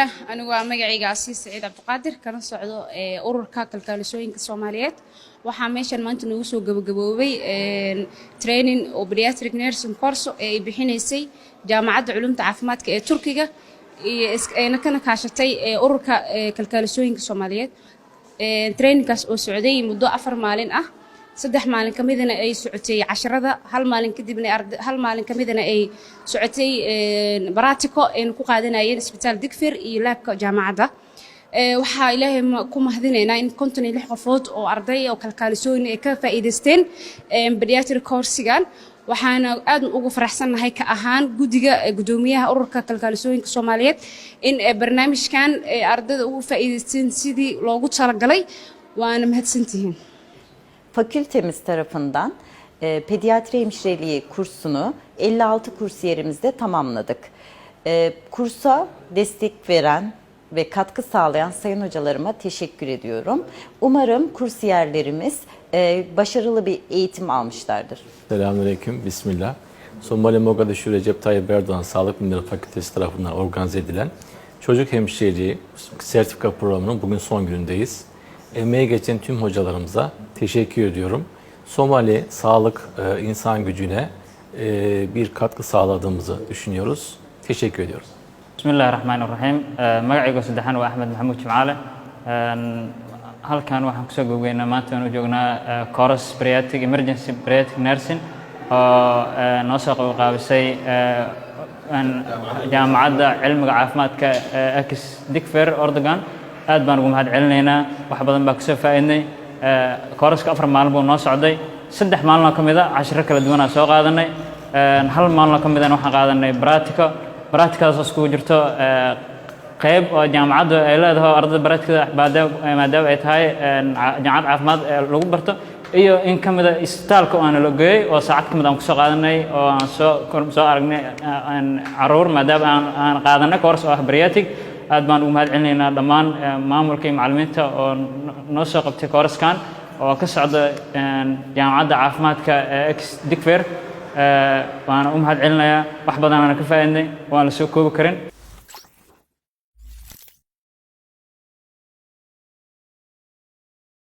الله أنا ومجاعي قاسي سعيد عبد القادر كان صعدوا أورور كاكل كالسوين كصوماليات وحاميش المانت نوسو جبوبي ترينين وبرياتريك نيرسين كورسو بحين يسي جامعة علوم عافمات تركيا أنا كان كاشتي أورور كالسوين كصوماليات ترينين كاس السعودية مدة 4 مالين saddex maalin kamidana ay socotay 10 hal maalin kadibna hal maalin kamidana ay socotay baratico ee ku qaadanayeen isbitaal Digfir iyo laabka jaamacada waxa ilaahay ku mahadinaynaa in 56 qofood oo arday oo kalkaalisooyin ay ka faa'iideysteen pediatric course-gan waxaana aad ugu faraxsanahay ka ahaan gudiga gudoomiyaha ururka kalkaalisooyinka Soomaaliyeed in barnaamijkan ardayda ugu faa'iideysteen sidii loogu talagalay waana mahadsantihiin. Fakültemiz tarafından pediatri hemşireliği kursunu 56 kursiyerimizde tamamladık. Kursa destek veren ve katkı sağlayan sayın hocalarıma teşekkür ediyorum. Umarım kursiyerlerimiz başarılı bir eğitim almışlardır. Selamünaleyküm, bismillah. Somali Mogadishu Recep Tayyip Erdoğan Sağlık Bilimleri Fakültesi tarafından organize edilen çocuk hemşireliği sertifika programının bugün son günündeyiz. Emeği geçen tüm hocalarımıza teşekkür ediyorum. Somali sağlık insan gücüne bir katkı sağladığımızı düşünüyoruz. Teşekkür ediyoruz. Bismillahirrahmanirrahim. Magacaygu saddexan waa Axmed Maxamuud Jimcaale. Halkan waxaan kusoo gabagabeynaa maanta aan u joognaa course Pediatric Emergency Pediatric Nursing oo noo soo qaybqaabisay jaamacadda cilmiga caafimaadka Akis Digfir Erdogan. aad baan ugu mahad celinaynaa wax badan baa kasoo faa'iidnay kooraska 4 maalin buu noo socday 3 maalin oo kamid ah 10 kala duwan aan soo qaadanay hal maalin oo kamid ah waxaan qaadanay practicadaas oo isku jirto qayb oo jaamacadda ay leedahay ardayda practicada maadaama ay tahay jaamacad caafimaad lagu barto iyo in kamid ah isbitaalka oo aan la geeyay oo saacad kamid aan ku soo qaadanay oo aan soo aragnay caruur maadaama aan qaadanay kooras oo ah bariatric aad baan ugu mahad celinaynaa dhammaan maamulka iyo macallimiinta oo noo soo qabtay kooraskan oo ka socda jaamacadda caafimaadka Akis Digfir waan u mahad celinayaa wax badan aan ka faa'iidnay waan la soo koobi karin